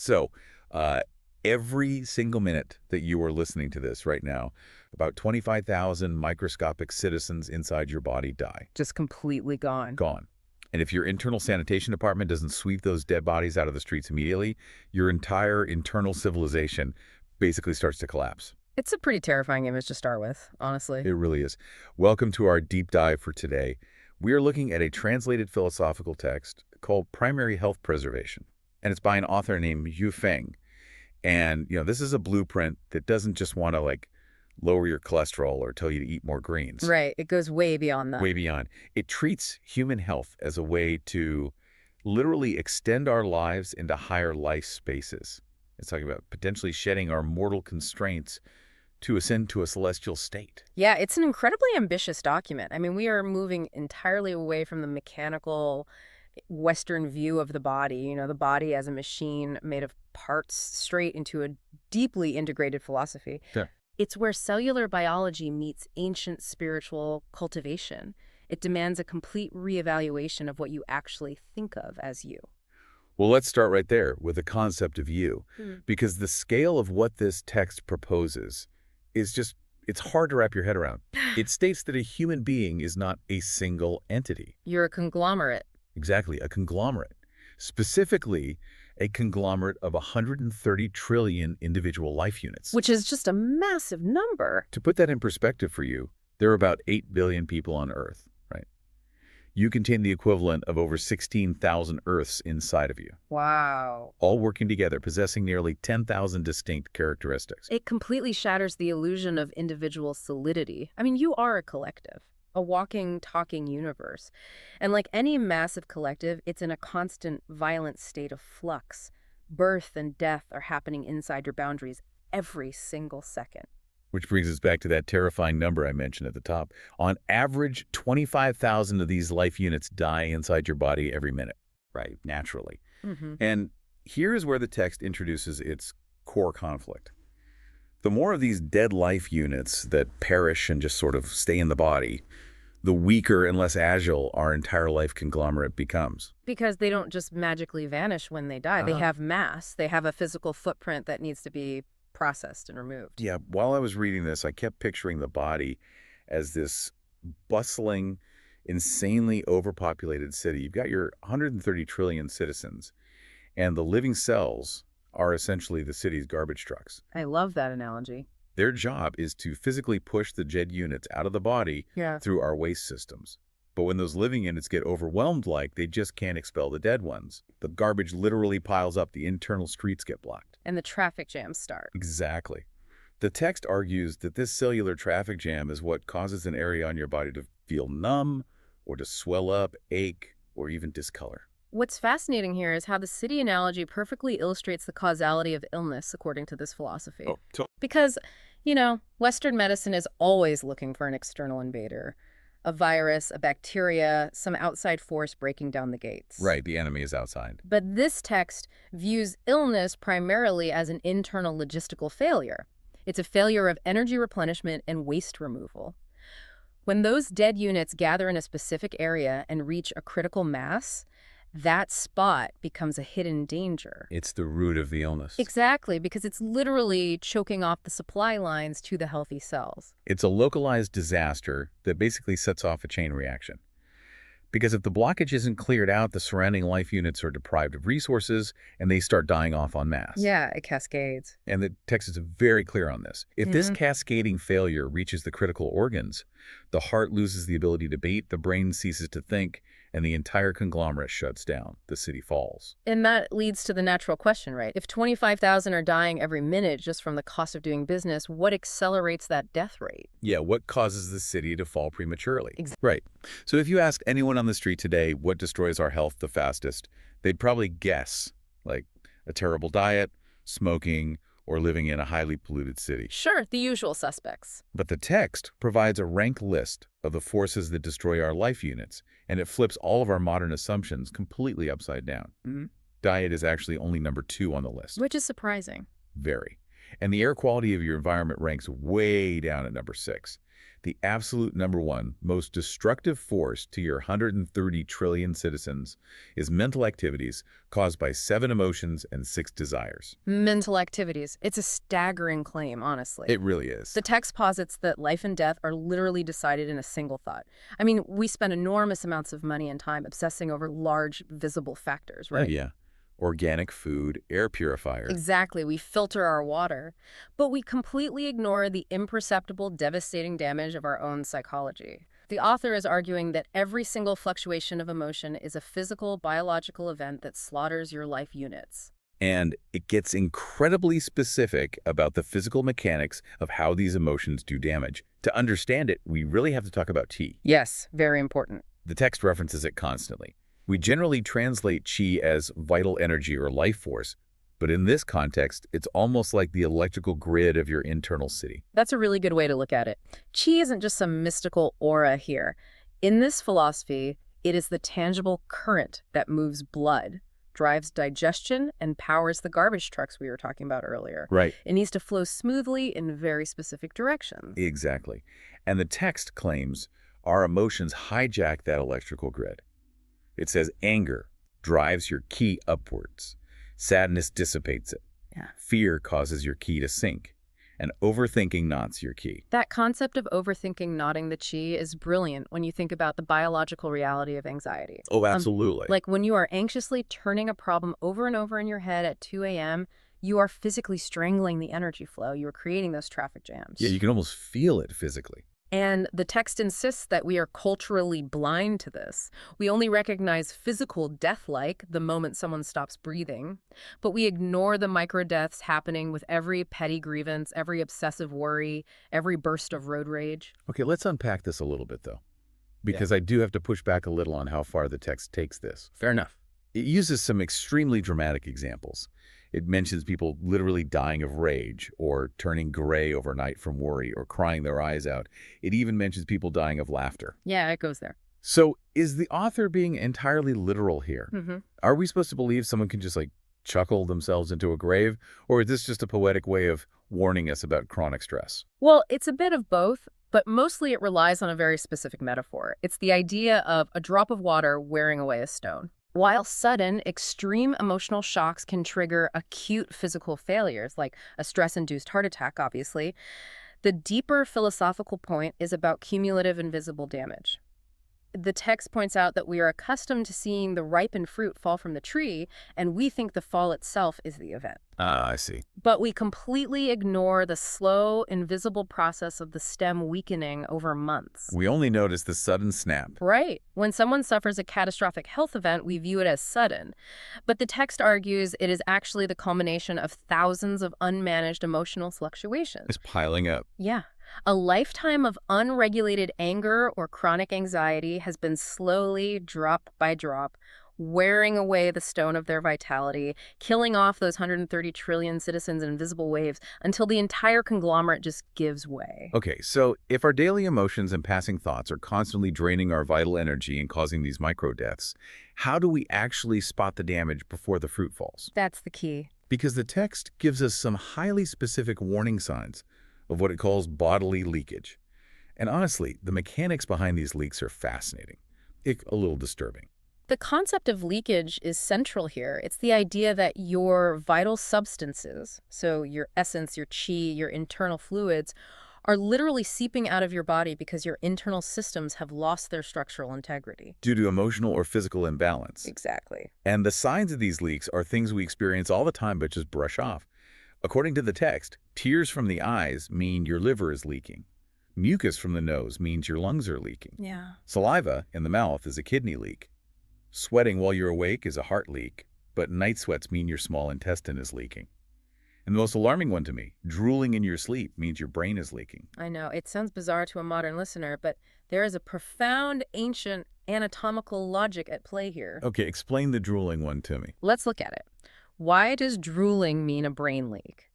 So, every single minute that you are listening to this right now, about 25,000 microscopic citizens inside your body die. Just completely gone. Gone. And if your internal sanitation department doesn't sweep those dead bodies out of the streets immediately, your entire internal civilization basically starts to collapse. It's a pretty terrifying image to start with, honestly. It really is. Welcome to our deep dive for today. We are looking at a translated philosophical text called Primary Health Preservation, and it's by an author named Yu Feng. And, this is a blueprint that doesn't just want to, lower your cholesterol or tell you to eat more greens. Right. It goes way beyond that. Way beyond. It treats human health as a way to literally extend our lives into higher life spaces. It's talking about potentially shedding our mortal constraints to ascend to a celestial state. Yeah, it's an incredibly ambitious document. I mean, we are moving entirely away from the mechanical Western view of the body, the body as a machine made of parts, straight into a deeply integrated philosophy. Sure. It's where cellular biology meets ancient spiritual cultivation. It demands a complete reevaluation of what you actually think of as you. Well, let's start right there with the concept of you, because the scale of what this text proposes is it's hard to wrap your head around. It states that a human being is not a single entity. You're a conglomerate. Exactly, a conglomerate. Specifically, a conglomerate of 130 trillion individual life units. Which is just a massive number. To put that in perspective for you, there are about 8 billion people on Earth, right? You contain the equivalent of over 16,000 Earths inside of you. Wow. All working together, possessing nearly 10,000 distinct characteristics. It completely shatters the illusion of individual solidity. I mean, you are a collective. A walking, talking universe. And like any massive collective, it's in a constant, violent state of flux. Birth and death are happening inside your boundaries every single second. Which brings us back to that terrifying number I mentioned at the top. On average, 25,000 of these life units die inside your body every minute, right? Naturally. And here's where the text introduces its core conflict. The more of these dead life units that perish and just sort of stay in the body, the weaker and less agile our entire life conglomerate becomes. Because they don't just magically vanish when they die. They have mass. They have a physical footprint that needs to be processed and removed. Yeah, while I was reading this, I kept picturing the body as this bustling, insanely overpopulated city. You've got your 130 trillion citizens, and the living cells are essentially the city's garbage trucks. I love that analogy. Their job is to physically push the dead units out of the body through our waste systems. But when those living units get overwhelmed, they just can't expel the dead ones. The garbage literally piles up. The internal streets get blocked. And the traffic jams start. Exactly. The text argues that this cellular traffic jam is what causes an area on your body to feel numb or to swell up, ache, or even discolor. What's fascinating here is how the city analogy perfectly illustrates the causality of illness, according to this philosophy. Because, Western medicine is always looking for an external invader. A virus, a bacteria, some outside force breaking down the gates. Right, the enemy is outside. But this text views illness primarily as an internal logistical failure. It's a failure of energy replenishment and waste removal. When those dead units gather in a specific area and reach a critical mass, that spot becomes a hidden danger. It's the root of the illness. Exactly, because it's literally choking off the supply lines to the healthy cells. It's a localized disaster that basically sets off a chain reaction. Because if the blockage isn't cleared out, the surrounding life units are deprived of resources and they start dying off en masse. Yeah, it cascades. And the text is very clear on this. If this cascading failure reaches the critical organs, the heart loses the ability to beat, the brain ceases to think, and the entire conglomerate shuts down. The city falls. And that leads to the natural question, right? If 25,000 are dying every minute just from the cost of doing business, what accelerates that death rate? Yeah, what causes the city to fall prematurely? Right. So if you asked anyone on the street today what destroys our health the fastest, they'd probably guess, like a terrible diet, smoking, or living in a highly polluted city. Sure, the usual suspects. But the text provides a rank list of the forces that destroy our life units, and it flips all of our modern assumptions completely upside down. Diet is actually only number 2 on the list. Which is surprising. Very. And the air quality of your environment ranks way down at number 6. The absolute number one, most destructive force to your 130 trillion citizens is mental activities caused by 7 emotions and 6 desires. Mental activities. It's a staggering claim, honestly. It really is. The text posits that life and death are literally decided in a single thought. I mean, we spend enormous amounts of money and time obsessing over large, visible factors, right? Oh, yeah. Organic food, air purifier. Exactly. We filter our water, but we completely ignore the imperceptible, devastating damage of our own psychology. The author is arguing that every single fluctuation of emotion is a physical, biological event that slaughters your life units. And it gets incredibly specific about the physical mechanics of how these emotions do damage. To understand it, we really have to talk about qi. Yes, very important. The text references it constantly. We generally translate qi as vital energy or life force, but in this context, it's almost like the electrical grid of your internal city. That's a really good way to look at it. Qi isn't just some mystical aura here. In this philosophy, it is the tangible current that moves blood, drives digestion, and powers the garbage trucks we were talking about earlier. Right. It needs to flow smoothly in very specific directions. Exactly. And the text claims our emotions hijack that electrical grid. It says anger drives your qi upwards. Sadness dissipates it. Yeah. Fear causes your qi to sink. And overthinking knots your qi. That concept of overthinking knotting the qi is brilliant when you think about the biological reality of anxiety. Oh, absolutely. Like when you are anxiously turning a problem over and over in your head at 2 a.m., you are physically strangling the energy flow. You are creating those traffic jams. Yeah, you can almost feel it physically. And the text insists that we are culturally blind to this. We only recognize physical death-like the moment someone stops breathing, but we ignore the micro-deaths happening with every petty grievance, every obsessive worry, every burst of road rage. Okay, let's unpack this a little bit, though, because I do have to push back a little on how far the text takes this. Fair enough. It uses some extremely dramatic examples. It mentions people literally dying of rage or turning gray overnight from worry or crying their eyes out. It even mentions people dying of laughter. Yeah, it goes there. So is the author being entirely literal here? Mm-hmm. Are we supposed to believe someone can just chuckle themselves into a grave? Or is this just a poetic way of warning us about chronic stress? Well, it's a bit of both, but mostly it relies on a very specific metaphor. It's the idea of a drop of water wearing away a stone. While sudden, extreme emotional shocks can trigger acute physical failures, like a stress-induced heart attack, obviously, the deeper philosophical point is about cumulative invisible damage. The text points out that we are accustomed to seeing the ripened fruit fall from the tree, and we think the fall itself is the event. I see. But we completely ignore the slow, invisible process of the stem weakening over months. We only notice the sudden snap. Right. When someone suffers a catastrophic health event, we view it as sudden. But the text argues it is actually the culmination of thousands of unmanaged emotional fluctuations. It's piling up. Yeah. A lifetime of unregulated anger or chronic anxiety has been slowly, drop by drop, wearing away the stone of their vitality, killing off those 130 trillion citizens in invisible waves until the entire conglomerate just gives way. Okay, so if our daily emotions and passing thoughts are constantly draining our vital energy and causing these micro-deaths, how do we actually spot the damage before the fruit falls? That's the key. Because the text gives us some highly specific warning signs of what it calls bodily leakage. And honestly, the mechanics behind these leaks are fascinating, a little disturbing. The concept of leakage is central here. It's the idea that your vital substances, so your essence, your qi, your internal fluids, are literally seeping out of your body because your internal systems have lost their structural integrity. Due to emotional or physical imbalance. Exactly. And the signs of these leaks are things we experience all the time but just brush off. According to the text, tears from the eyes mean your liver is leaking. Mucus from the nose means your lungs are leaking. Yeah. Saliva in the mouth is a kidney leak. Sweating while you're awake is a heart leak, but night sweats mean your small intestine is leaking. And the most alarming one to me, drooling in your sleep means your brain is leaking. I know, it sounds bizarre to a modern listener, but there is a profound ancient anatomical logic at play here. Okay, explain the drooling one to me. Let's look at it. Why does drooling mean a brain leak?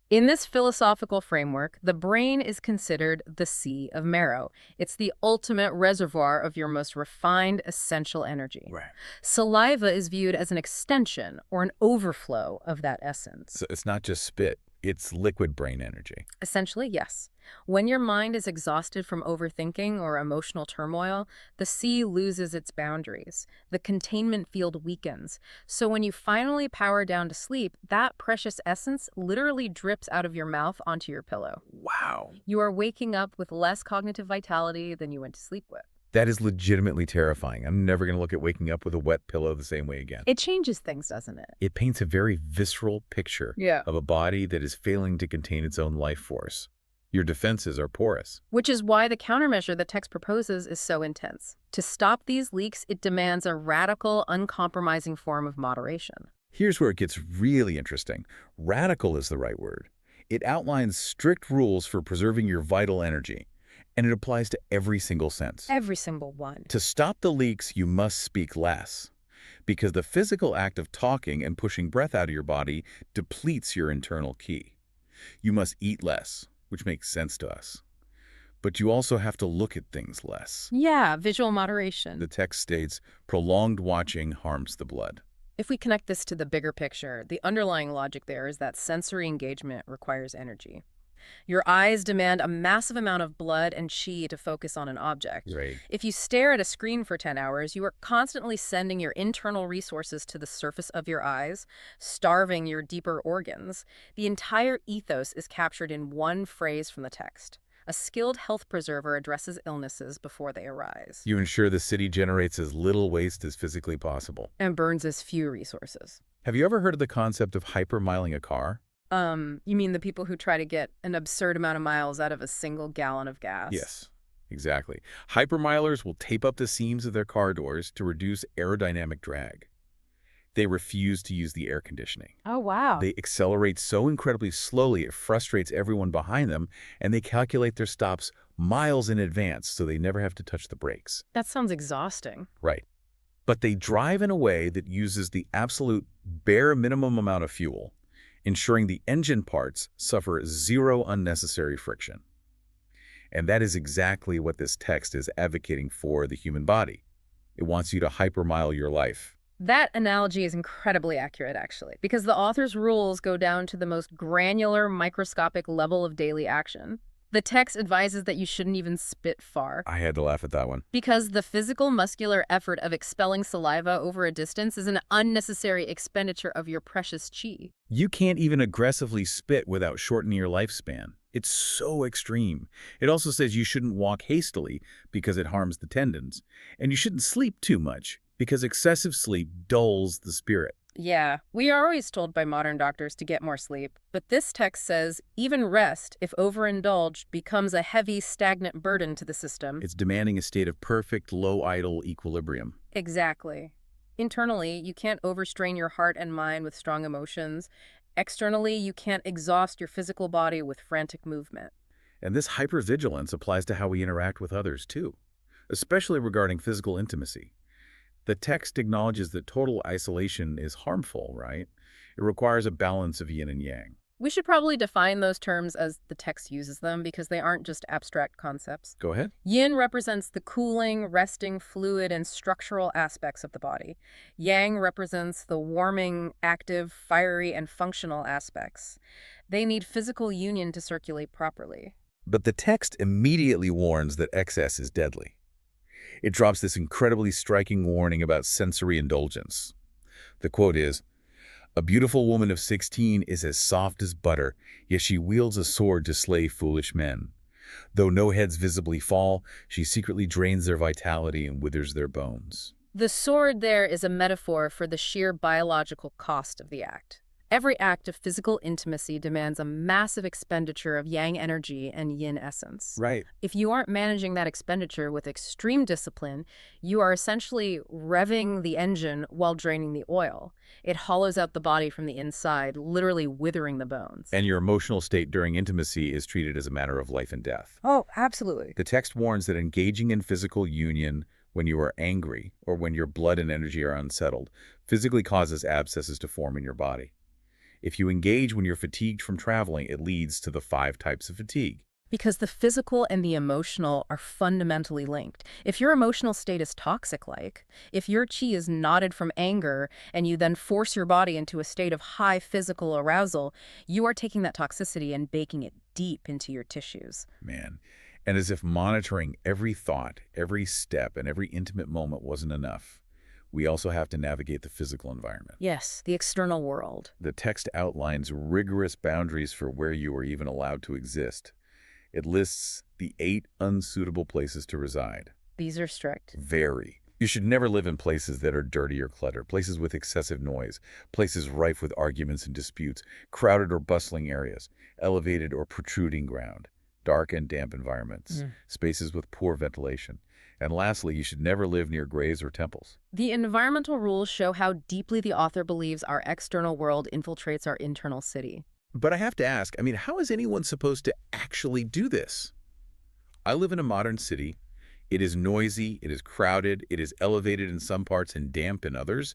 In this philosophical framework, the brain is considered the sea of marrow. It's the ultimate reservoir of your most refined, essential energy. Right. Saliva is viewed as an extension or an overflow of that essence. So it's not just spit, It's liquid brain energy. Essentially, yes. When your mind is exhausted from overthinking or emotional turmoil, the sea loses its boundaries. The containment field weakens. So when you finally power down to sleep, that precious essence literally drips out of your mouth onto your pillow. Wow. You are waking up with less cognitive vitality than you went to sleep with. That is legitimately terrifying. I'm never going to look at waking up with a wet pillow the same way again. It changes things, doesn't it? It paints a very visceral picture of a body that is failing to contain its own life force. Your defenses are porous. Which is why the countermeasure the text proposes is so intense. To stop these leaks, it demands a radical, uncompromising form of moderation. Here's where it gets really interesting. Radical is the right word. It outlines strict rules for preserving your vital energy, and it applies to every single sense. Every single one. To stop the leaks, you must speak less, because the physical act of talking and pushing breath out of your body depletes your internal ki. You must eat less, which makes sense to us. But you also have to look at things less. Yeah, visual moderation. The text states, prolonged watching harms the blood. If we connect this to the bigger picture, the underlying logic there is that sensory engagement requires energy. Your eyes demand a massive amount of blood and qi to focus on an object. Right. If you stare at a screen for 10 hours, you are constantly sending your internal resources to the surface of your eyes, starving your deeper organs. The entire ethos is captured in one phrase from the text. A skilled health preserver addresses illnesses before they arise. You ensure the city generates as little waste as physically possible. And burns as few resources. Have you ever heard of the concept of hypermiling a car? You mean the people who try to get an absurd amount of miles out of a single gallon of gas? Yes, exactly. Hypermilers will tape up the seams of their car doors to reduce aerodynamic drag. They refuse to use the air conditioning. Oh, wow. They accelerate so incredibly slowly it frustrates everyone behind them, and they calculate their stops miles in advance so they never have to touch the brakes. That sounds exhausting. Right. But they drive in a way that uses the absolute bare minimum amount of fuel, ensuring the engine parts suffer zero unnecessary friction. And that is exactly what this text is advocating for the human body. It wants you to hypermile your life. That analogy is incredibly accurate, actually, because the author's rules go down to the most granular, microscopic level of daily action. The text advises that you shouldn't even spit far. I had to laugh at that one. Because the physical, muscular effort of expelling saliva over a distance is an unnecessary expenditure of your precious qi. You can't even aggressively spit without shortening your lifespan. It's so extreme. It also says you shouldn't walk hastily because it harms the tendons. And you shouldn't sleep too much because excessive sleep dulls the spirit. Yeah, we are always told by modern doctors to get more sleep. But this text says even rest, if overindulged, becomes a heavy, stagnant burden to the system. It's demanding a state of perfect, low-idle equilibrium. Exactly. Internally, you can't overstrain your heart and mind with strong emotions. Externally, you can't exhaust your physical body with frantic movement. And this hypervigilance applies to how we interact with others, too, especially regarding physical intimacy. The text acknowledges that total isolation is harmful, right? It requires a balance of yin and yang. We should probably define those terms as the text uses them because they aren't just abstract concepts. Go ahead. Yin represents the cooling, resting, fluid, and structural aspects of the body. Yang represents the warming, active, fiery, and functional aspects. They need physical union to circulate properly. But the text immediately warns that excess is deadly. It drops this incredibly striking warning about sensory indulgence. The quote is, "A beautiful woman of 16 is as soft as butter, yet she wields a sword to slay foolish men. Though no heads visibly fall, she secretly drains their vitality and withers their bones." The sword there is a metaphor for the sheer biological cost of the act. Every act of physical intimacy demands a massive expenditure of yang energy and yin essence. Right. If you aren't managing that expenditure with extreme discipline, you are essentially revving the engine while draining the oil. It hollows out the body from the inside, literally withering the bones. And your emotional state during intimacy is treated as a matter of life and death. Oh, absolutely. The text warns that engaging in physical union when you are angry or when your blood and energy are unsettled physically causes abscesses to form in your body. If you engage when you're fatigued from traveling, it leads to the 5 types of fatigue. Because the physical and the emotional are fundamentally linked. If your emotional state is toxic-like, if your chi is knotted from anger and you then force your body into a state of high physical arousal, you are taking that toxicity and baking it deep into your tissues. Man. And as if monitoring every thought, every step, and every intimate moment wasn't enough, we also have to navigate the physical environment. Yes, the external world. The text outlines rigorous boundaries for where you are even allowed to exist. It lists the 8 unsuitable places to reside. These are strict. Very. You should never live in places that are dirty or cluttered, places with excessive noise, places rife with arguments and disputes, crowded or bustling areas, elevated or protruding ground, dark and damp environments, spaces with poor ventilation. And lastly, you should never live near graves or temples. The environmental rules show how deeply the author believes our external world infiltrates our internal city. But I have to ask, how is anyone supposed to actually do this? I live in a modern city. It is noisy, it is crowded, it is elevated in some parts and damp in others.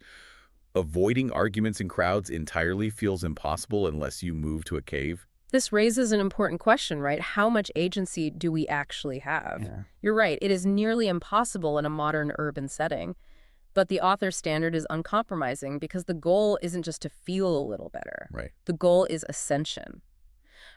Avoiding arguments and crowds entirely feels impossible unless you move to a cave. This raises an important question, right? How much agency do we actually have? Yeah. You're right, it is nearly impossible in a modern urban setting. But the author's standard is uncompromising because the goal isn't just to feel a little better. Right. The goal is ascension.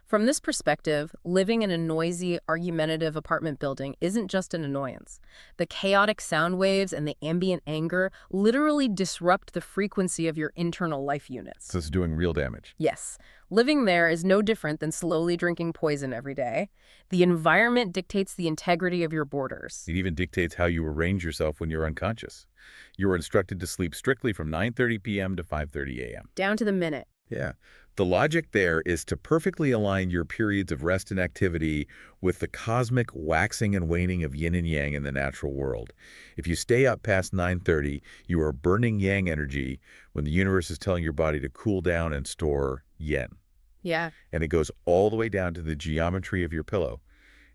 From this perspective, living in a noisy, argumentative apartment building isn't just an annoyance. The chaotic sound waves and the ambient anger literally disrupt the frequency of your internal life units. So it's doing real damage. Yes. Living there is no different than slowly drinking poison every day. The environment dictates the integrity of your borders. It even dictates how you arrange yourself when you're unconscious. You are instructed to sleep strictly from 9:30 p.m. to 5:30 a.m. Down to the minute. Yeah. The logic there is to perfectly align your periods of rest and activity with the cosmic waxing and waning of yin and yang in the natural world. If you stay up past 9:30, you are burning yang energy when the universe is telling your body to cool down and store yin. Yeah. And it goes all the way down to the geometry of your pillow.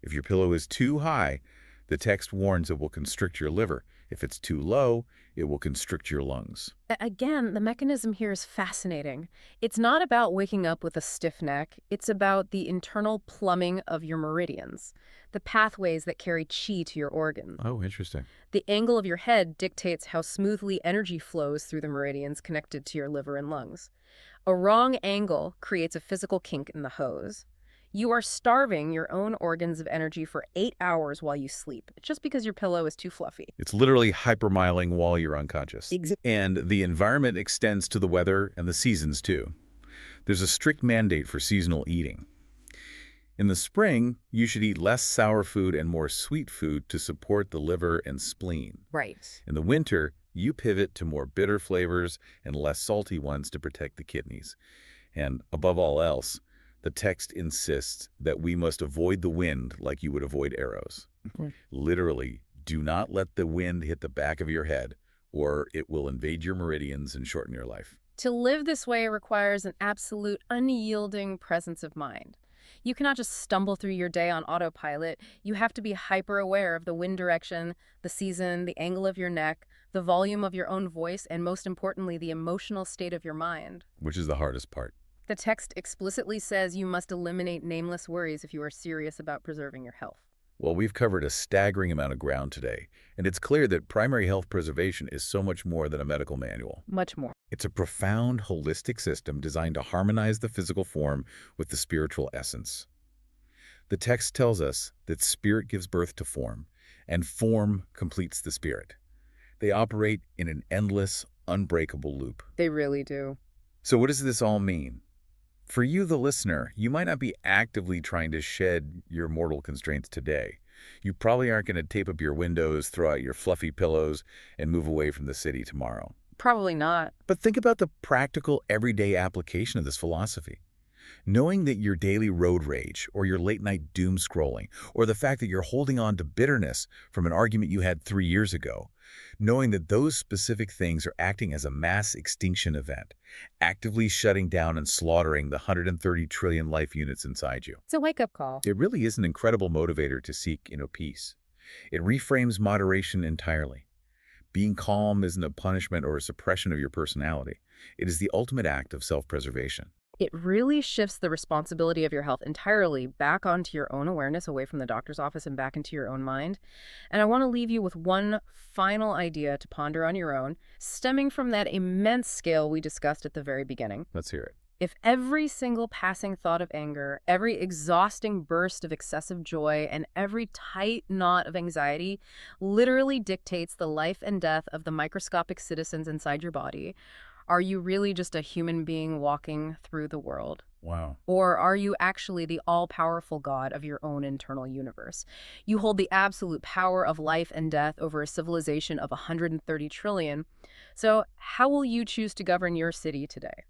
If your pillow is too high, the text warns it will constrict your liver. If it's too low, it will constrict your lungs. Again, the mechanism here is fascinating. It's not about waking up with a stiff neck. It's about the internal plumbing of your meridians, the pathways that carry chi to your organs. Oh, interesting. The angle of your head dictates how smoothly energy flows through the meridians connected to your liver and lungs. A wrong angle creates a physical kink in the hose. You are starving your own organs of energy for 8 hours while you sleep, just because your pillow is too fluffy. It's literally hypermiling while you're unconscious. Exactly. And the environment extends to the weather and the seasons, too. There's a strict mandate for seasonal eating. In the spring, you should eat less sour food and more sweet food to support the liver and spleen. Right. In the winter, you pivot to more bitter flavors and less salty ones to protect the kidneys. And above all else, the text insists that we must avoid the wind like you would avoid arrows. Literally, do not let the wind hit the back of your head, or it will invade your meridians and shorten your life. To live this way requires an absolute unyielding presence of mind. You cannot just stumble through your day on autopilot. You have to be hyper-aware of the wind direction, the season, the angle of your neck, the volume of your own voice, and most importantly, the emotional state of your mind. Which is the hardest part. The text explicitly says you must eliminate nameless worries if you are serious about preserving your health. Well, we've covered a staggering amount of ground today, and it's clear that primary health preservation is so much more than a medical manual. Much more. It's a profound, holistic system designed to harmonize the physical form with the spiritual essence. The text tells us that spirit gives birth to form, and form completes the spirit. They operate in an endless, unbreakable loop. They really do. So what does this all mean? For you, the listener, you might not be actively trying to shed your mortal constraints today. You probably aren't going to tape up your windows, throw out your fluffy pillows, and move away from the city tomorrow. Probably not. But think about the practical, everyday application of this philosophy. Knowing that your daily road rage, or your late-night doom scrolling, or the fact that you're holding on to bitterness from an argument you had 3 years ago, knowing that those specific things are acting as a mass extinction event, actively shutting down and slaughtering the 130 trillion life units inside you. It's a wake-up call. It really is an incredible motivator to seek inner peace. It reframes moderation entirely. Being calm isn't a punishment or a suppression of your personality. It is the ultimate act of self-preservation. It really shifts the responsibility of your health entirely back onto your own awareness, away from the doctor's office and back into your own mind. And I want to leave you with one final idea to ponder on your own, stemming from that immense scale we discussed at the very beginning. Let's hear it. If every single passing thought of anger, every exhausting burst of excessive joy, and every tight knot of anxiety literally dictates the life and death of the microscopic citizens inside your body, are you really just a human being walking through the world? Wow. Or are you actually the all-powerful God of your own internal universe? You hold the absolute power of life and death over a civilization of 130 trillion. So how will you choose to govern your city today?